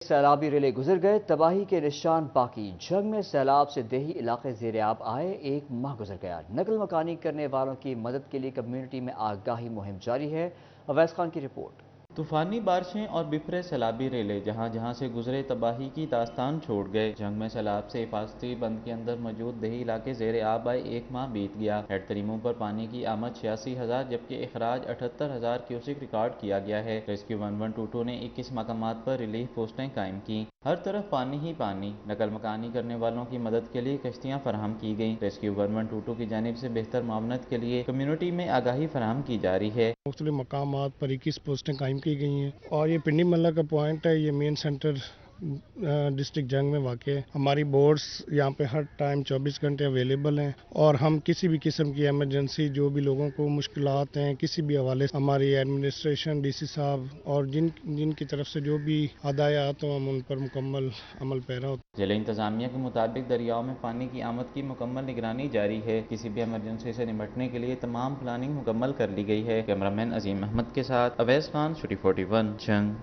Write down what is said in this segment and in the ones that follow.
سیلابی ریلے گزر گئے، تباہی کے نشان باقی۔ جنگ میں سیلاب سے دیہی علاقے زیر آب آئے، 1 ماہ گزر گیا۔ نقل مکانی کرنے والوں کی مدد کے لیے کمیونٹی میں آگاہی مہم جاری ہے۔ اویس خان کی رپورٹ۔ طوفانی بارشیں اور بپھرے سیلابی ریلے جہاں جہاں سے گزرے تباہی کی داستان چھوڑ گئے۔ جنگ میں سیلاب سے حفاظتی بند کے اندر موجود دیہی علاقے زیر آب آئے، 1 ماہ بیت گیا۔ ہیڈ تریموں پر پانی کی آمد 86,000 جبکہ اخراج 78,000 کیوسک ریکارڈ کیا گیا ہے۔ ریسکیو 112 نے 21 مقامات پر ریلیف پوسٹیں قائم کی۔ ہر طرف پانی ہی پانی۔ نقل مکانی کرنے والوں کی مدد کے لیے کشتیاں فراہم کی گئیں۔ ریسکیو 112 کی جانب سے بہتر معاونت کے لیے کمیونٹی میں آگاہی فراہم کی جا رہی ہے۔ مختلف مقامات پر 21 پوسٹیں قائم کی گئی ہیں اور یہ پنڈی ملہ کا پوائنٹ ہے، یہ مین سینٹر ڈسٹرکٹ جنگ میں واقع ہے۔ ہماری بورڈز یہاں پہ ہر ٹائم 24 گھنٹے اویلیبل ہیں اور ہم کسی بھی قسم کی ایمرجنسی، جو بھی لوگوں کو مشکلات ہیں کسی بھی حوالے سے، ہماری ایڈمنسٹریشن، ڈی سی صاحب اور جن کی طرف سے جو بھی ہدایات ہوں ہم ان پر مکمل عمل پیرا ہوتے ہیں۔ ضلع انتظامیہ کے مطابق دریاؤں میں پانی کی آمد کی مکمل نگرانی جاری ہے۔ کسی بھی ایمرجنسی سے نمٹنے کے لیے تمام پلاننگ مکمل کر لی گئی ہے۔ کیمرامین عظیم احمد کے ساتھ اویس خان، سٹی 41 جنگ۔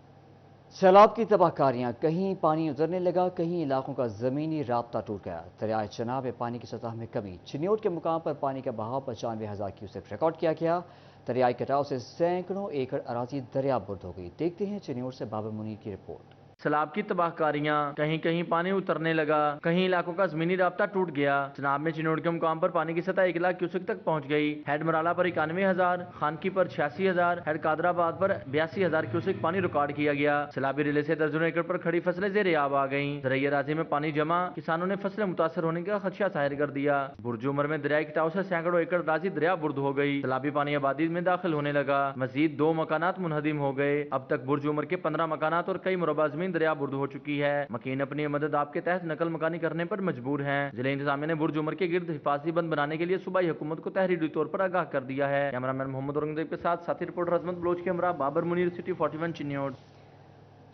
سیلاب کی تباہ کاریاں، کہیں پانی اترنے لگا، کہیں علاقوں کا زمینی رابطہ ٹوٹ گیا۔ دریائے چناب میں پانی کی سطح میں کمی، چنیوٹ کے مقام پر پانی کا بہاؤ 95,000 کیوسک ریکارڈ کیا گیا۔ دریائی کٹاؤ سے سینکڑوں ایکڑ اراضی دریا برد ہو گئی۔ دیکھتے ہیں چنیوٹ سے بابر منیر کی رپورٹ۔ سیلاب کی تباہ کاریاں، کہیں کہیں پانی اترنے لگا، کہیں علاقوں کا زمینی رابطہ ٹوٹ گیا۔ چناب میں چنوٹ کے مقام پر پانی کی سطح 1,00,000 کیوسک تک پہنچ گئی۔ ہیڈ مرالہ پر 91,000، خانکی پر 86,000، ہیڈ قادر آباد پر 82,000 کیوسک پانی ریکارڈ کیا گیا۔ سیلابی ریلے سے درجنوں ایکڑ پر کھڑی فصلیں زیر آب آ گئیں۔ زرعی اراضی میں پانی جمع، کسانوں نے فصلیں متاثر ہونے کا خدشہ ظاہر کر دیا۔ برج عمر میں دریائی کٹاؤ سے سینکڑوں ایکڑ اراضی دریا برد ہو گئی۔ سیلابی پانی آبادی میں داخل ہونے لگا، مزید 2 مکانات منہدم ہو گئے۔ اب تک برج عمر کے 15 مکانات اور کئی مربع زمین دریا برد ہو چکی ہے۔ مکین اپنی مدد آپ کے تحت نقل مکانی کرنے پر مجبور ہیں۔ ضلع انتظامیہ نے برج عمر کے گرد حفاظتی بند بنانے کے لیے صوبائی حکومت کو تحریری طور پر آگاہ کر دیا ہے۔ کیمرامین محمد اورنگزیب کے ساتھ ساتھی رپورٹر عظمت بلوچ کے ہمراہ بابر منیر، سٹی 41 چنیوٹ۔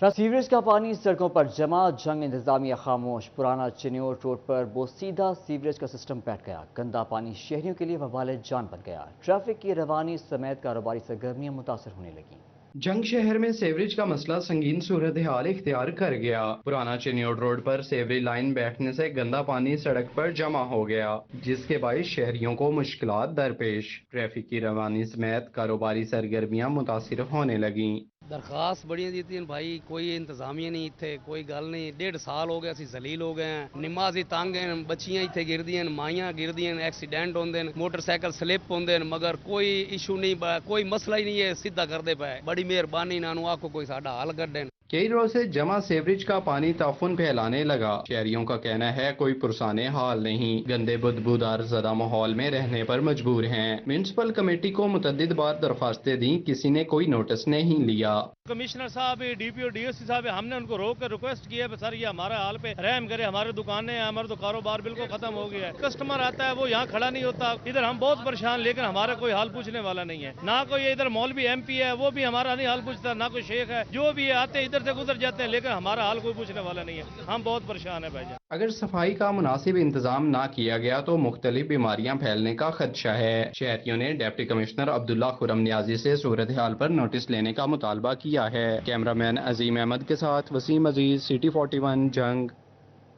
سیوریج کا پانی سڑکوں پر جمع، جنگ انتظامیہ خاموش۔ پرانا چنیوٹ روڈ پر بوسیدہ سیوریج کا سسٹم بیٹھ گیا، گندا پانی شہریوں کے لیے وبال جان بن گیا۔ ٹریفک کی روانی سمیت کاروباری سرگرمیاں متاثر ہونے لگیں۔ جنگ شہر میں سیوریج کا مسئلہ سنگین صورتحال اختیار کر گیا۔ پرانا چنیوٹ روڈ پر سیوریج لائن بیٹھنے سے گندا پانی سڑک پر جمع ہو گیا، جس کے باعث شہریوں کو مشکلات درپیش۔ ٹریفک کی روانی سمیت کاروباری سرگرمیاں متاثر ہونے لگیں۔ درخواست بڑی دیتی ہیں بھائی، کوئی انتظامیہ نہیں تھے، کوئی گل نہیں۔ 1.5 سال ہو گیا اسی ذلیل ہو گئے ہیں، نمازی تنگ ہیں، بچیاں اتنے گردی ہیں، مائیاں گردی ہیں، ایکسیڈنٹ ہوندے ہیں، موٹر سائیکل سلپ ہوندے ہیں، مگر کوئی ایشو نہیں، کوئی مسئلہ ہی نہیں ہے، سیدھا کردے پے۔ بڑی مہربانی انہوں آکھو کوئی ساڈا حل کڈن۔ کئی روز سے جمع سیوریج کا پانی تعفن پھیلانے لگا۔ شہریوں کا کہنا ہے کوئی پرسان حال نہیں، گندے بدبودار زدہ ماحول میں رہنے پر مجبور ہیں۔ میونسپل کمیٹی کو متعدد بار درخواستیں دیں، کسی نے کوئی نوٹس نہیں لیا۔ کمشنر صاحب، ڈی پی او، ڈی ایس سی صاحب، ہم نے ان کو روک کر ریکویسٹ کی ہے سر یہ ہمارے حال پہ رحم کرے، ہمارے دکانیں ہیں، ہمارا تو کاروبار بالکل ختم ہو گیا ہے۔ کسٹمر آتا ہے وہ یہاں کھڑا نہیں ہوتا، ادھر ہم بہت پریشان، لیکن ہمارا کوئی حال پوچھنے والا نہیں ہے۔ نہ کوئی ادھر مولوی ایم پی ہے وہ بھی ہمارا نہیں حال پوچھتا، نہ کوئی شیخ ہے، جو بھی آتے ہیں ادھر سے گزر جاتے ہیں، لیکن ہمارا حال کوئی پوچھنے والا نہیں ہے۔ ہم بہت پریشان ہیں بھائی جان۔ اگر صفائی کا مناسب انتظام نہ کیا گیا تو مختلف بیماریاں پھیلنے کا خدشہ ہے۔ شہریوں نے ڈپٹی کمشنر عبداللہ خرم نیازی سے صورتحال پر نوٹس لینے کا مطالبہ کیا ہے۔ کیمرامین عظیم احمد کے ساتھ وسیم عزیز، سٹی 41 جنگ۔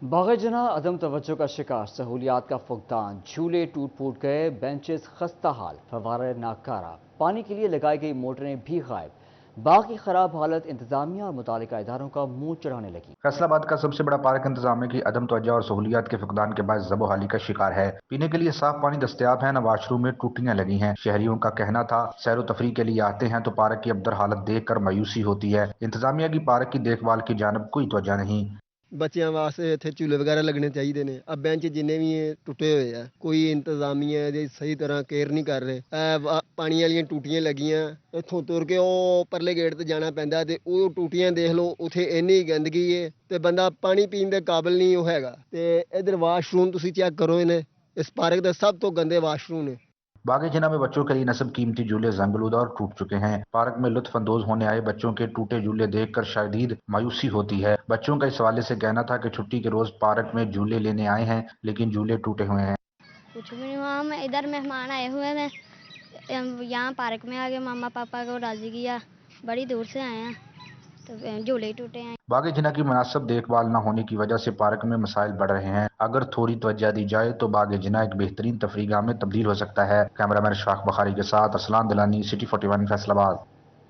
باغ جناح عدم توجہ کا شکار، سہولیات کا فقدان، جھولے ٹوٹ پھوٹ گئے، بینچز خستہ حال، فوارے ناکارہ، پانی کے لیے لگائی گئی موٹریں بھی غائب۔ باغ کی خراب حالت انتظامیہ اور متعلقہ اداروں کا منہ چڑھانے لگی۔ فیصل آباد کا سب سے بڑا پارک انتظامیہ کی عدم توجہ اور سہولیات کے فقدان کے باعث زب و حالی کا شکار ہے۔ پینے کے لیے صاف پانی دستیاب ہے، نہ واش روم میں ٹوٹیاں لگی ہیں۔ شہریوں کا کہنا تھا سیر و تفریح کے لیے آتے ہیں تو پارک کی ابتر حالت دیکھ کر مایوسی ہوتی ہے۔ انتظامیہ کی پارک کی دیکھ بھال کی جانب کوئی توجہ نہیں۔ بچیاں واسطے اتنے جھولے وغیرہ لگنے چاہیے نے، اب بینچ جنے بھی ہیں ٹوٹے ہوئے ہیں، کوئی انتظامیہ صحیح طرح کیئر نہیں کر رہے۔ پانی والی ٹوٹیاں لگیاں، اتوں تر کے وہ پرلے گیٹ تے جانا پیندا تے وہ ٹوٹیاں دیکھ لو، اتنے اینی گندگی ہے تے بندہ پانی پین دے قابل نہیں وہ ہے۔ تے ادھر واش روم تسی چیک کرو، اس پارک دے سب تو گندے واش روم نے۔ باغ جناح میں بچوں کے لیے نصب قیمتی جھولے زنگ آلودہ اور ٹوٹ چکے ہیں۔ پارک میں لطف اندوز ہونے آئے بچوں کے ٹوٹے جھولے دیکھ کر شدید مایوسی ہوتی ہے۔ بچوں کا اس حوالے سے کہنا تھا کہ چھٹی کے روز پارک میں جھولے لینے آئے ہیں لیکن جھولے ٹوٹے ہوئے ہیں۔ کچھ بھی نہیں ہوا، ہم ادھر مہمان آئے ہوئے ہیں، یہاں پارک میں آ کے ماما پاپا کو راضی کیا، بڑی دور سے آئے ہیں۔ तो झूले टूटे हैं। बागी जिना की मुनासिब देखभाल न होने की वजह से पार्क में मसाइल बढ़ रहे हैं। अगर थोड़ी तवज्जो दी जाए तो बागी जिना एक बेहतरीन तफरीगाह में तब्दील हो सकता है। कैमरामैन अशफाक बुखारी के साथ अरसलान दिलानी, सिटी 41 फैसलाबाद।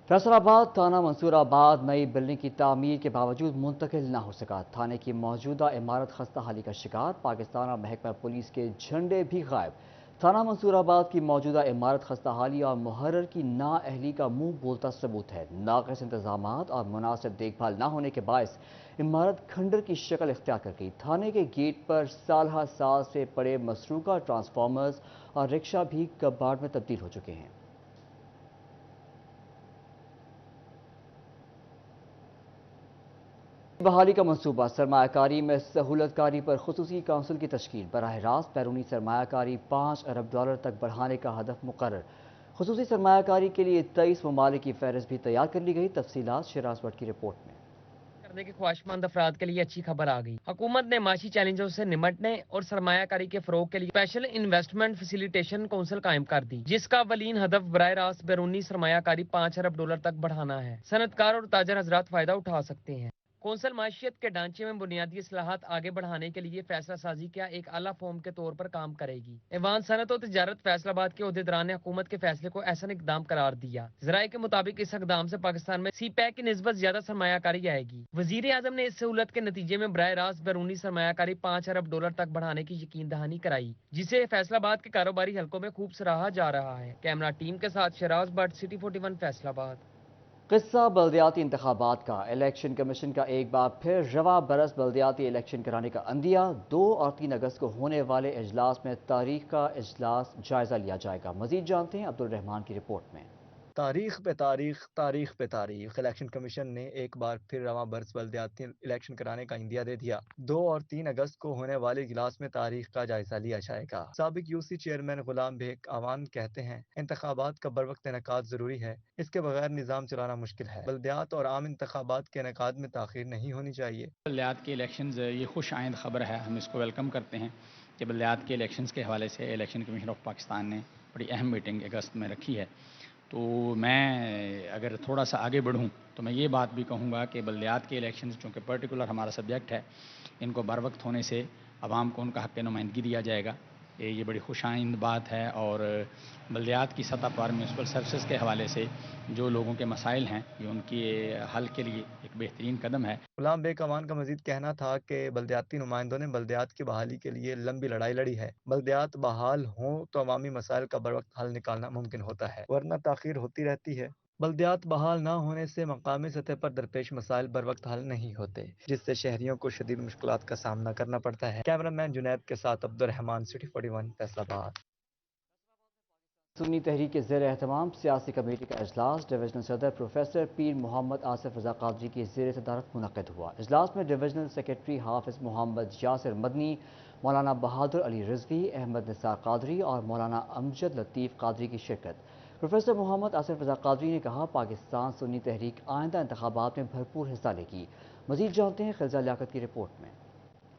फैसलाबाद थाना मंसूराबाद नई बिल्डिंग की तामीर के बावजूद मुंतकिल न हो सका। थाने की मौजूदा इमारत खस्ता हाली का शिकार। पाकिस्तान और महकमा पुलिस के झंडे भी गायब। थाना मंसूराबाद की मौजूदा इमारत खस्ता हाली और मुहर्रर की नाअहली का मुंह बोलता सबूत है। नाक़िस इंतजामात और मुनासिब देखभाल न होने के बायस इमारत खंडर की शक्ल इख्तियार कर गई। थाने के गेट पर साल साल से पड़े मसरूका ट्रांसफार्मर्स और रिक्शा भी कबाड़ में तब्दील हो चुके हैं। बहाली का मंसूबा। सरमायाकारी में सहूलतकारी पर खुसूसी काउंसिल की तश्कील। बराह रास्त बैरूनी सरमायाकारी $5 अरब तक बढ़ाने का हदफ मुकर्रर। खुसूसी सरमायाकारी के लिए 23 ममालिक की फहरिस्त भी तैयार कर ली गई। तफसीलात शिराज भट्ट की रिपोर्ट में। करने के ख्वाहिशमंद अफराद के लिए अच्छी खबर आ गई। हुकूमत ने माशी चैलेंजों से निमटने और सरमायाकारी के फरोग के लिए स्पेशल इन्वेस्टमेंट फैसिलिटेशन काउंसिल कायम कर दी, जिसका अवलीन हदफ बराह रास्त बैरूनी सरमायाकारी $5 अरब तक बढ़ाना है। सनतकार और ताजर हजरात फायदा उठा सकते हैं। कौंसल माशियत के ढांचे में बुनियादी इस्लाहात आगे बढ़ाने के लिए फैसला साजी का एक आला फॉर्म के तौर पर काम करेगी। ऐवान सनत और तिजारत फैसलाबाद के ओहदेदारान ने हुकूमत के फैसले को ऐसा इकदाम करार दिया। जराये के मुताबिक इस इकदाम से पाकिस्तान में सीपैक की निस्बत ज्यादा सरमायाकारी आएगी। वजीर आजम ने इस सहूलत के नतीजे में बराह रास्त बैरूनी सरमायाकारी $5 अरब तक बढ़ाने की यकीन दहानी कराई, जिसे फैसलाबाद के कारोबारी हलकों में खूब सराहा जा रहा है। कैमरा टीम के साथ शिराज भट्ट, सिटी 41 फैसलाबाद। किस्सा बल्दियाती इंतखाबात का। इलेक्शन कमीशन का एक बार फिर रवा बरस बल्दियाती इलेक्शन कराने का अंदिया। 2 और 3 अगस्त को होने वाले इजलास में तारीख का इजलास जायजा लिया जाएगा। मजीद जानते हैं अब्दुल रहमान की रिपोर्ट में। तारीख पे तारीख इलेक्शन कमीशन ने एक बार फिर रवां बरस बल्दियाती इलेक्शन कराने का इंदिया दे दिया। 2 और 3 अगस्त को होने वाले इजलास में तारीख का जायजा लिया जाएगा। साबिक यूसी चेयरमैन गुलाम बेग आवान कहते हैं, इंतखाबात का बर वक्त इनेकाद जरूरी है, इसके बगैर निज़ाम चलाना मुश्किल है। बल्दियात और आम इंतखाबात के इनेकाद में ताखीर नहीं होनी चाहिए। बल्दियात के इलेक्शन ये खुश आइंद खबर है, हम इसको वेलकम करते हैं कि बल्दियात के इलेक्शन के हवाले से इलेक्शन कमीशन ऑफ पाकिस्तान ने बड़ी अहम मीटिंग अगस्त में रखी है। तो मैं अगर थोड़ा सा आगे बढ़ूं तो मैं ये बात भी कहूँगा कि बल्दियात के इलेक्शन चूँकि पर्टिकुलर हमारा सब्जेक्ट है, इनको बर वक्त होने से आवाम को उनका हक़ नुमाइंदगी दिया जाएगा। ये बड़ी खुशाइंद बात है और बल्दियात की सतह पर म्यूनसिपल सर्विसेज के हवाले से जो लोगों के मसाइल हैं ये उनकी हल के लिए एक बेहतरीन कदम है। गुलाम बेग अवान का मजीद कहना था कि बल्दियाती नुमाइंदों ने बल्दियात की बहाली के लिए लंबी लड़ाई लड़ी है। बल्दियात बहाल हों तो अवामी मसाइल का बर वक्त हल निकालना मुमकिन होता है, वरना ताखीर होती रहती है। बल्दियात बहाल न होने से मकामी सतह पर दरपेश मसाइल बर वक्त हल नहीं होते, जिससे शहरियों को शदीद मुश्किलात का सामना करना पड़ता है। कैमरामैन जुनैद के साथ अब्दुल रहमान, सिटी 41 फैसलाबाद। सुन्नी तहरीक के ज़ेर एहतमाम सियासी कमेटी का इजलास डिविजनल सदर प्रोफेसर पीर मोहम्मद आसिफ रज़ा कादरी की ज़ेर सदारत मुनक़्क़िद हुआ। इजलास में डिविजनल सेक्रेटरी हाफिज़ मोहम्मद यासिर मदनी, मौलाना बहादुर अली रिजवी, अहमद निसार कादरी और मौलाना अमजद लतीफ़ कादरी की शिरकत। प्रोफेसर मोहम्मद आसिफ रज़ा कादरी ने कहा, पाकिस्तान सुन्नी तहरीक आइंदा इंतखाबात में भरपूर हिस्सा लेगी। मज़ीद जानते हैं खिलजा लियाकत की रिपोर्ट में।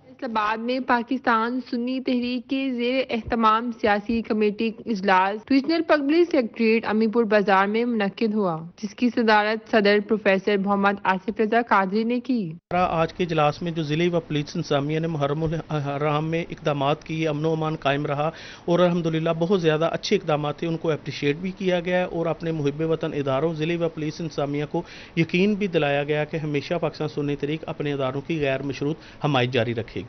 फैसलाबाद में पाकिस्तान सुन्नी तहरीक के ज़ेर एहतमाम सियासी कमेटी इजलास रीजनल पब्लिक सेक्रेटरीट अमीपुर बाजार में मुनक्किद हुआ, जिसकी सदारत सदर प्रोफेसर मोहम्मद आसिफ रज़ा कादरी ने की। आज के इजलास में जो ज़िले व पुलिस इंतजामिया ने मुहर्रमुल हराम में इकदाम किए, अमन अमान कायम रहा और अल्हम्दुलिल्लाह बहुत ज़्यादा अच्छे इकदाम थे, उनको अप्रिशिएट भी किया गया है और अपने मुहिब वतन इदारों ज़िले व पुलिस इंतजामिया को यकीन भी दिलाया गया कि हमेशा पाकिस्तान सुन्नी तहरीक अपने इदारों की गैर मशरूत हमायत जारी रखेगी।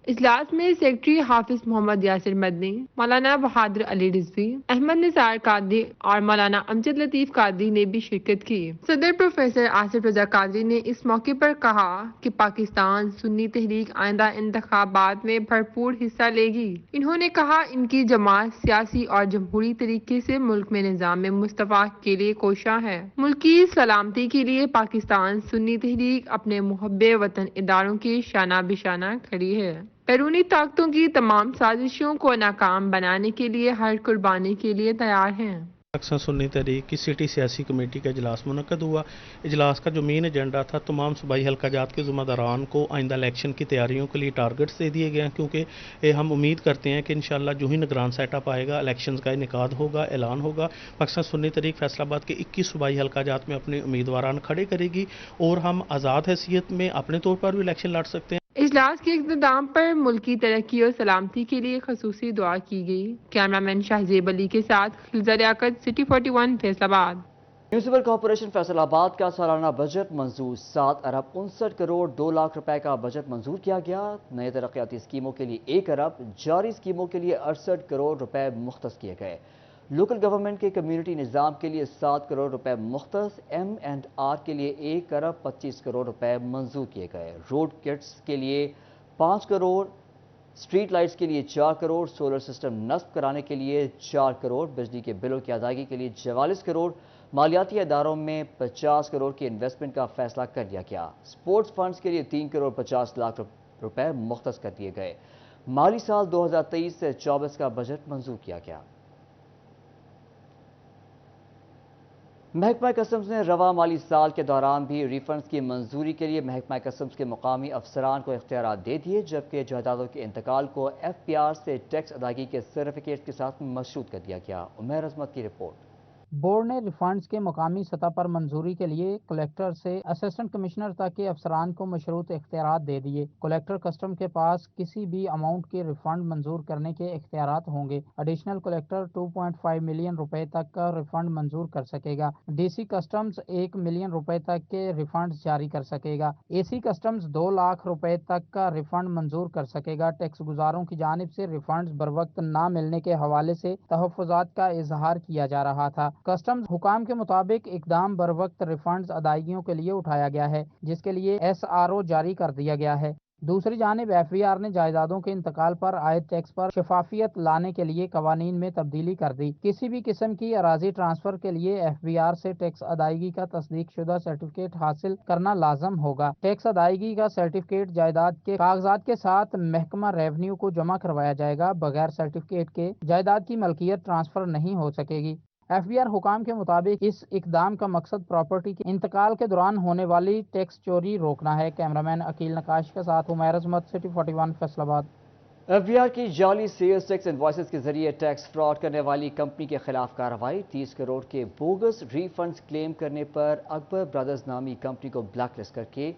इजलास में सेक्रेटरी हाफिज मोहम्मद यासिर मदनी, मौलाना बहादुर अली रिजवी, अहमद निसार कादरी और मौलाना अमजद लतीफ़ कादरी ने भी शिरकत की। सदर प्रोफेसर आसिफ रज़ा कादरी ने इस मौके पर कहा कि पाकिस्तान सुन्नी तहरीक आइंदा इंतखाबात में भरपूर हिस्सा लेगी। इन्होंने कहा, इनकी जमात सियासी और जमहूरी तरीके से मुल्क में निज़ाम मुस्तफ़ा के लिए कोशा है। मुल्क की सलामती के लिए पाकिस्तान सुन्नी तहरीक अपने मुहब्बे वतन इदारों की शाना बिशाना खड़ी है। बैरूनी ताकतों की तमाम साजिशों को नाकाम बनाने के लिए हर कुर्बानी के लिए तैयार हैं। अक्सर सुन्नी तहरीक की सिटी सियासी कमेटी का इजलास मुनक्कद हुआ। इजलास का जो मेन एजेंडा था, तमाम सूबाई हल्का जात के ज़िम्मेदारान को आइंदा इलेक्शन की तैयारियों के लिए टारगेट्स दे दिए गए हैं, क्योंकि हम उम्मीद करते हैं कि इंशाल्लाह जो ही निगरान सेटअप आएगा, इलेक्शन का इनेकाद होगा, ऐलान होगा। पाकिस्तान सुन्नी तहरीक फैसलाबाद के 21 सूबाई हल्का जात में अपने उम्मीदवारान खड़े करेगी और हम आज़ाद हैसियत में अपने तौर पर भी इलेक्शन लड़ सकते हैं। इजलास के इख्तिताम पर मुल्की तरक्की और सलामती के लिए खसूसी दुआ की गई। कैमरामैन शाहजेब अली के साथ खिलजा Liaquat, city 41 Faisalabad. Municipal corporation Faisalabad का सालाना बजट मंजूर। 7 अरब 59 करोड़ 2 लाख रुपए का बजट मंजूर किया गया। नए तरक्याती स्कीमों के लिए 1 अरब, जारी स्कीमों के लिए 68 करोड़ रुपए मुख्तस किए गए। लोकल गवर्नमेंट के कम्युनिटी निज़ाम के लिए 7 करोड़ रुपए मुख्तस। M&R के लिए 1 अरब 25 करोड़ रुपए मंजूर किए गए। रोड किट्स के लिए 5 करोड़, स्ट्रीट लाइट्स के लिए 4 करोड़, सोलर सिस्टम नस्ब कराने के लिए 4 करोड़, बिजली के बिलों की अदायगी के लिए 44 करोड़, मालियाती इदारों में 50 करोड़ की इन्वेस्टमेंट का फैसला कर लिया गया। स्पोर्ट्स फंड्स के लिए 3 करोड़ 50 लाख रुपए मुख्तस कर दिए गए। माली साल 2023 से 24 का बजट मंजूर किया गया। महकमा कस्टम्स ने रवा माली साल के दौरान भी रिफंड्स की मंजूरी के लिए महकमा कस्टम्स के मुकामी अफसरान को इख्तियारात दे दिए, जबकि जायदादों के इंतकाल को FPR से टैक्स अदायगी के सर्टिफिकेट के साथ मशरूत कर दिया गया। उमर अजमत की रिपोर्ट। बोर्ड ने रिफंड्स के मुकामी सतह पर मंजूरी के लिए कलेक्टर से असिस्टेंट कमिश्नर तक के अफसरान को मशरूत इख्तियारात दे दिए। कलेक्टर कस्टम के पास किसी भी अमाउंट के रिफंड मंजूर करने के इख्तियारात होंगे। एडिशनल कलेक्टर 2.5 मिलियन रुपए तक का रिफंड मंजूर कर सकेगा। DC कस्टम्स 1 मिलियन रुपए तक के रिफंड जारी कर सकेगा। AC कस्टम्स 2 लाख रुपए तक का रिफंड मंजूर कर सकेगा। टैक्स गुजारों की जानिब से रिफंड बर वक्त न मिलने के हवाले से तहफ़्फ़ुज़ात का इजहार किया जा रहा था। कस्टम्स हुकाम के मुताबिक इकदाम बर वक्त रिफंड्स अदायगियों के लिए उठाया गया है, जिसके लिए SRO जारी कर दिया गया है। दूसरी जानिब FBR ने जायदादों के इंतकाल पर आयद टैक्स पर शफाफियत लाने के लिए कवानीन में तब्दीली कर दी। किसी भी किस्म की अराजी ट्रांसफर के लिए FBR से टैक्स अदायगी का तस्दीक शुदा सर्टिफिकेट हासिल करना लाजम होगा। टैक्स अदायगी का सर्टिफिकेट जायदाद के कागजात के साथ महकमा रेवन्यू को जमा करवाया जाएगा। बगैर सर्टिफिकेट के जायदाद की मलकियत ट्रांसफर नहीं हो सकेगी। FBR हुकाम के मुताबिक इस इकदाम का मकसद प्रॉपर्टी के इंतकाल के दौरान होने वाली टैक्स चोरी रोकना है। कैमरामैन अकील नकाश के साथ उमैर अजमत, सिटी 41 फैसलाबाद। FBR की जाली सेल्स टैक्स इनवॉइसेस के जरिए टैक्स फ्रॉड करने वाली कंपनी के खिलाफ कार्रवाई। 30 करोड़ के बोगस रिफंड्स क्लेम करने पर अकबर ब्रदर्स नामी कंपनी को ब्लैकलिस्ट करके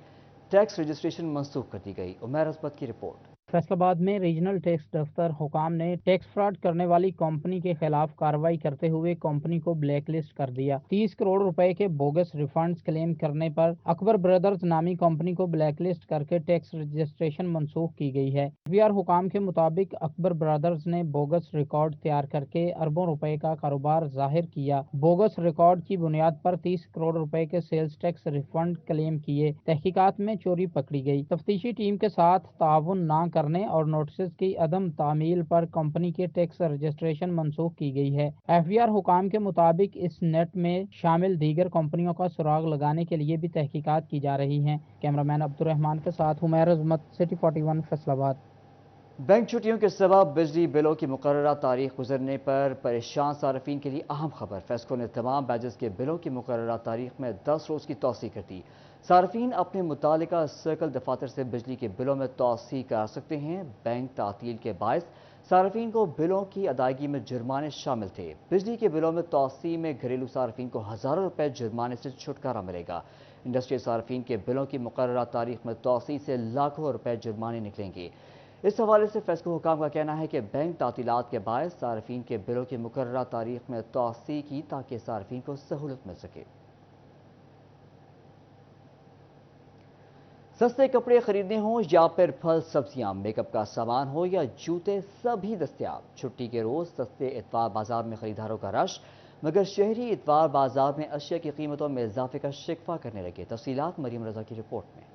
टैक्स रजिस्ट्रेशन मंसूख कर दी गई। उमैर अजमत की रिपोर्ट। फैसलाबाद में रीजनल टैक्स दफ्तर हुकाम ने टैक्स फ्रॉड करने वाली कंपनी के खिलाफ कार्रवाई करते हुए कंपनी को ब्लैकलिस्ट कर दिया। 30 करोड़ रुपए के बोगस रिफंड्स क्लेम करने पर अकबर ब्रदर्स नामी कंपनी को ब्लैकलिस्ट करके टैक्स रजिस्ट्रेशन मंसूख की गई है। FBR हुकाम के मुताबिक अकबर ब्रदर्स ने बोगस रिकॉर्ड तैयार करके अरबों रुपए का कारोबार जाहिर किया। बोगस रिकॉर्ड की बुनियाद पर 30 करोड़ रुपए के सेल्स टैक्स रिफंड क्लेम किए। तहकीकात में चोरी पकड़ी गई। तफ्तीशी टीम के साथ ताउन न करने और नोटिस की अदम तामील पर कंपनी के टैक्स रजिस्ट्रेशन मंसूख की गई है। FBR हुकाम के मुताबिक इस नेट में शामिल दीगर कंपनियों का सुराग लगाने के लिए भी तहकीकात की जा रही हैं। कैमरामैन अब्दुर्रहमान के साथ उमैर अजमत, सिटी 41 फैसलाबाद। बैंक छुट्टियों के सबब बिजली बिलों की मुकर्ररा तारीख गुजरने पर परेशान सार्फिन के लिए अहम खबर। फेस्को ने तमाम बैजेस के बिलों की मुकर्ररा तारीख में 10 रोज़ की तौसीह कर दी। सार्फिन अपने मुतालिका सर्कल दफातर से बिजली के बिलों में तौसीह करा सकते हैं। बैंक तातील के बायस सार्फिन को बिलों की अदायगी में जुर्माने शामिल थे। बिजली के बिलों में तौसीह में घरेलू सार्फिन को हज़ारों रुपए जुर्माने से छुटकारा मिलेगा। इंडस्ट्रियल सार्फिन के बिलों की मुकर्ररा तारीख में तौसीह से लाखों रुपए जुर्माने निकलेंगे। इस हवाले से फेस्को हुकाम का कहना है कि बैंक तातीलात के बायस सार्फिन के बिलों की मुकर्ररा तारीख में तौसीह की ताकि सार्फिन को सहूलत मिल सके। सस्ते कपड़े खरीदने हों या फिर फल सब्जियां, मेकअप का सामान हो या जूते, सभी दस्तयाब। छुट्टी के रोज सस्ते इतवार बाजार में खरीदारों का रश, मगर शहरी इतवार बाजार में अशिया की कीमतों में इजाफे का शिकवा करने लगे। तफसीलात मरीम रजा की रिपोर्ट में।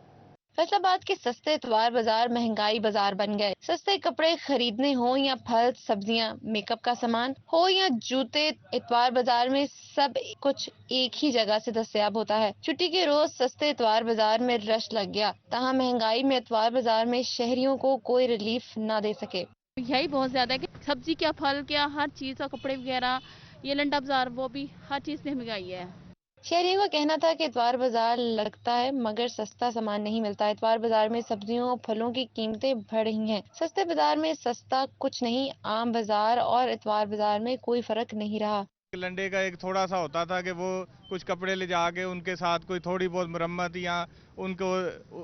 फैसलाबाद के सस्ते इतवार बाजार महंगाई बाजार बन गए। सस्ते कपड़े खरीदने हो या फल सब्जियां, मेकअप का सामान हो या जूते, इतवार बाजार में सब कुछ एक ही जगह से दस्तयाब होता है। छुट्टी के रोज सस्ते इतवार बाजार में रश लग गया। तहाँ महंगाई में इतवार बाजार में शहरियों को कोई रिलीफ न दे सके। यही बहुत ज्यादा है कि सब्जी क्या, फल क्या, हर चीज का, कपड़े वगैरह ये लंडा बाजार वो भी हर चीज़ में महंगाई है। शहरियों का कहना था कि इतवार बाजार लगता है मगर सस्ता सामान नहीं मिलता। इतवार बाजार में सब्जियों और फलों की कीमतें बढ़ रही हैं। सस्ते बाजार में सस्ता कुछ नहीं, आम बाजार और इतवार बाजार में कोई फर्क नहीं रहा। लंडे का एक थोड़ा सा होता था कि वो कुछ कपड़े ले जाके उनके साथ कोई थोड़ी बहुत मरम्मत या उनको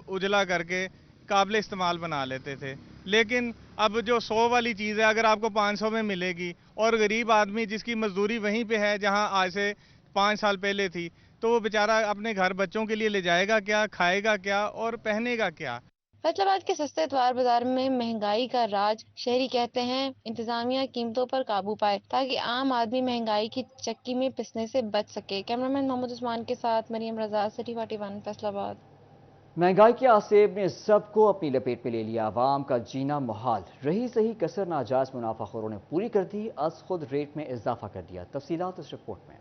उजला करके काबिल इस्तेमाल बना लेते थे, लेकिन अब जो 100 वाली चीज़ है अगर आपको 500 में मिलेगी और गरीब आदमी जिसकी मजदूरी वहीं पे है जहां आज से 5 साल पहले थी, तो वो बेचारा अपने घर बच्चों के लिए ले जाएगा क्या, खाएगा क्या और पहनेगा क्या। फैसलाबाद के सस्ते इतवार बाजार में महंगाई का राज। शहरी कहते हैं इंतजामिया कीमतों पर काबू पाए ताकि आम आदमी महंगाई की चक्की में पिसने से बच सके। कैमरामैन मोहम्मद उस्मान के साथ मरियम रजा, सिटी 41, फैसलाबाद। महंगाई के आसेब ने सबको अपनी लपेट में ले लिया। आवाम का जीना मुहाल। रही सही कसर नाजायज मुनाफाखोरों ने पूरी कर दी, अज खुद रेट में इजाफा कर दिया। तफसीलात इस रिपोर्ट में।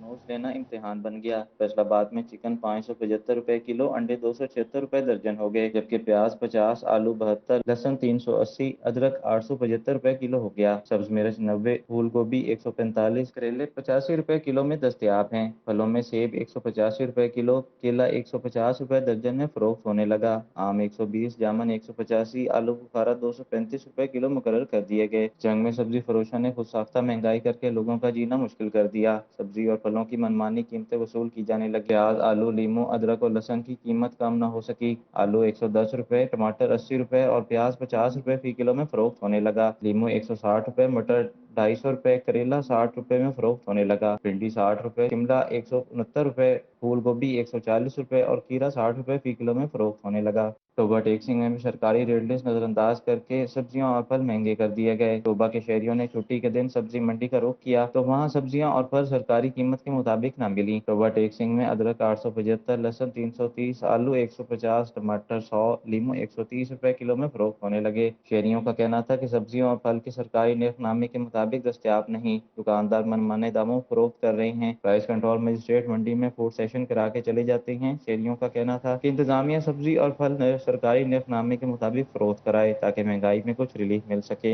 नोट्स लेना इम्तिहान बन गया। फैसलाबाद में चिकन 575 रुपए किलो, अंडे 276 रुपए दर्जन हो गए, जबकि प्याज 50, आलू 72, लहसुन 380, अदरक 875 रुपए किलो हो गया। सब्ज मिर्च 90, फूल गोभी 145, करेले 85 रुपए किलो में दस्तयाब हैं। फलों में सेब 185 रुपए किलो, केला 150 रुपए दर्जन में फरोख्त होने लगा। आम 120, जामुन 185, आलू बुखारा 235 रुपए किलो मुकर्रर कर दिए गए। जंग में सब्जी फरोशों ने खुद साख्ता महंगाई करके लोगों का जीना मुश्किल कर दिया। सब्जी और फलों की मनमानी कीमतें वसूल की जाने लगी। प्याज, आलू, लीमू, अदरक और लहसुन की कीमत कम न हो सकी। आलू 110 रुपए, टमाटर 80 रुपए और प्याज 50 रुपए फी किलो में फरोख्त होने लगा। लीमू 160 रुपए, मटर 250 रुपए, करेला 60 रुपए में फरोख्त होने लगा। भिंडी 60 रुपए, शिमला 169 रुपए, फूल गोभी 140 रुपए और खीरा 60 रुपए फी किलो में फरोख्त होने लगा। टोबा टेक्सिंग में भी सरकारी रेट लिस्ट नजरअंदाज करके सब्जियां और फल महंगे कर दिए गए। टोबा के शहरियों ने छुट्टी के दिन सब्जी मंडी का रुख किया तो वहां सब्जियां और फल सरकारी कीमत के मुताबिक न मिली। टोबा टेक्सिंग में अदरक 875, लहसुन 330, आलू 150, टमाटर 100, लीमू 130 रुपए किलो में फरोख्त होने लगे। शहरियों का कहना था कि सब्जियों और फल की सरकारी निर्खनामे के मुताबिक दस्तयाब नहीं। दुकानदार मनमाने दामों फरोख्त कर रहे हैं। प्राइस कंट्रोल मजिस्ट्रेट मंडी में फूड सेशन करा के चले जाते हैं। शहरियों का कहना था कि इंतजामिया सब्जी और फल सरकारी निर्खनामे के मुताबिक फरोख्त कराए ताकि महंगाई में कुछ रिलीफ मिल सके।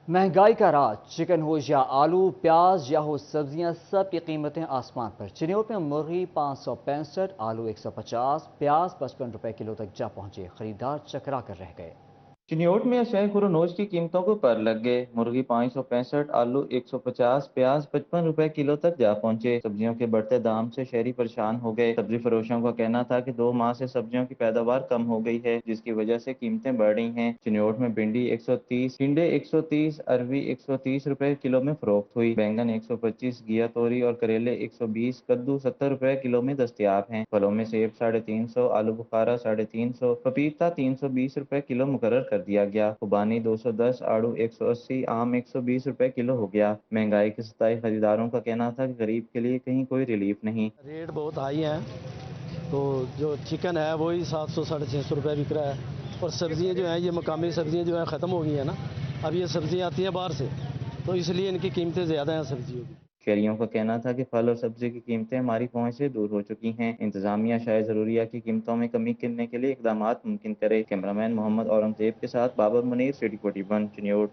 महंगाई का राज, चिकन हो या आलू, प्याज या हो सब्जियां, सब की कीमतें आसमान पर। चिन्योट में मुर्गी 565, आलू 150, प्याज 55 रुपए किलो तक जा पहुंचे। खरीदार चकरा कर रह गए। चिन्योट में अशाए खुरोनोज की कीमतों को पर लग गए। मुर्गी 565, आलू 150, प्याज 55 रुपए किलो तक जा पहुंचे। सब्जियों के बढ़ते दाम से शहरी परेशान हो गए। सब्जी फरोशों का कहना था कि 2 माह से सब्जियों की पैदावार कम हो गई है, जिसकी वजह से कीमतें बढ़ रही हैं। चिन्योट में भिंडी 130, टिंडे 130, अरवी 130 रुपए किलो में फरोख्त हुई। बैंगन 125, घिया तोरी और करेले 120, कद्दू 70 रुपए किलो में दस्तयाब हैं। फलों में सेब 350, आलू बुखारा 350, पपीता 320 रुपए किलो मुकर्रर कर दिया गया। खुबानी 210, आड़ू 180, आम 120 रुपए किलो हो गया। महंगाई के सताए खरीदारों का कहना था कि गरीब के लिए कहीं कोई रिलीफ नहीं। रेट बहुत हाई है, तो जो चिकन है वही 700 650 रुपए बिक रहा है, और सब्जियां जो हैं ये मकामी सब्जियां जो है ख़त्म हो गई है ना। अब ये सब्जियां आती हैं बाहर से, तो इसलिए इनकी कीमतें ज़्यादा हैं सब्जियों की। शहरियों का कहना था कि फल और सब्जी की कीमतें हमारी पहुंच से दूर हो चुकी हैं। इंतजामिया शायद जरूरिया की कीमतों में कमी करने के लिए इकदाम मुमकिन करे। कैमरामैन मोहम्मद औरंगजेब के साथ बाबर मुनीर, सिटी 41, चिन्योट।